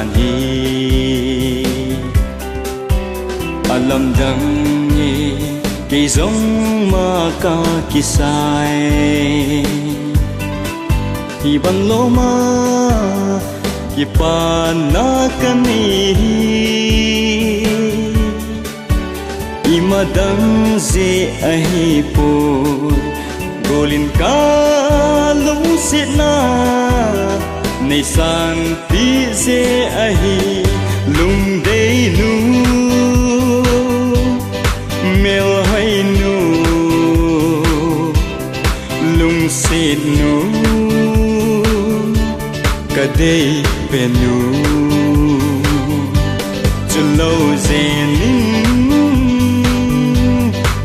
gian hi alam dang ni ki zong ma ka ki sai hi ban lo ma ki pa na kani imadang ze ahi po golin ka lung sit na nei san pi ze ahi lung dei nu mel hai nu lung sit nu ka dei pe nu chu lâu ze nin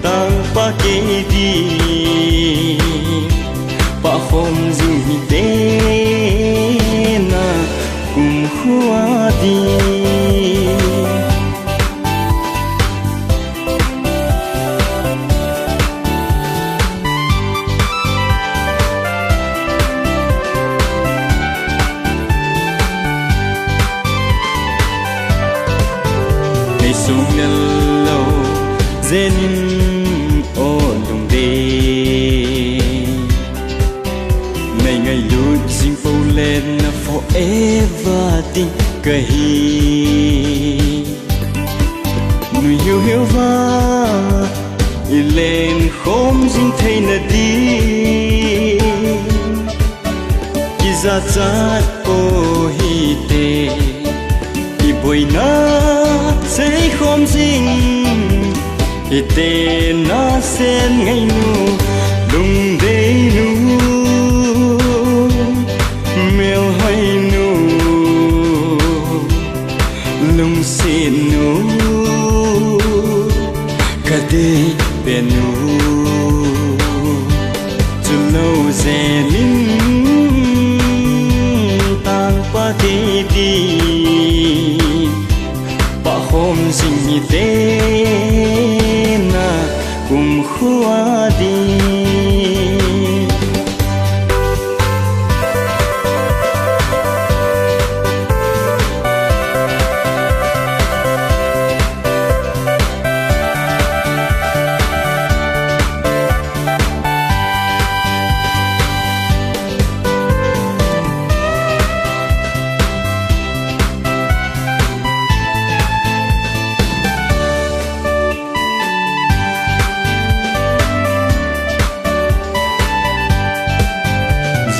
tang pa ke di pa hôm ding te na kum khua di nei sung nel lo zenin o lung de ngày ngày lút dinh phố lên forever tin kahi nuôi hiu va lên không dinh thấy na đi ki za chat o hi te i boi na sei không dinh i te na sen ngày nu lung de nu mel hai nu lung sin nu ka de pe nu chu lâu ze nin tang pa ke di pa hôm ding te na kum khua di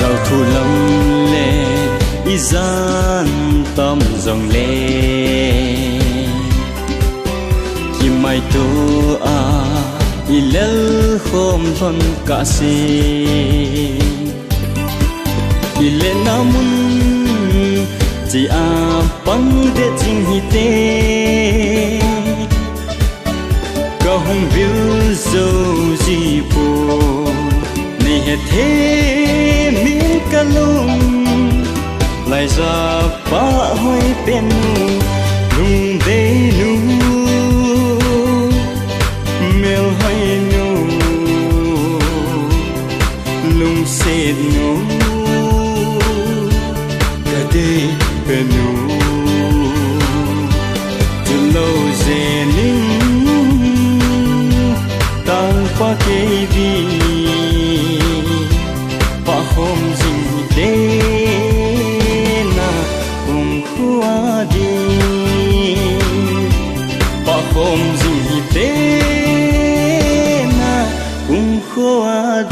giàu thu lâm lệ y gian tâm dòng lệ khi mai tu a y lel khom thon cả si y lên namun chỉ a băng để chính hi te ca hong vil dâu gì po này hết thế miếng ca lung lại ra ba hoi bên lung đê nu mel hai nu lung sệt nu ca đê bên nu từ lâu dè nín tang pa ke di pa hôm ding te na kum khua di pa hôm ding te na kum khua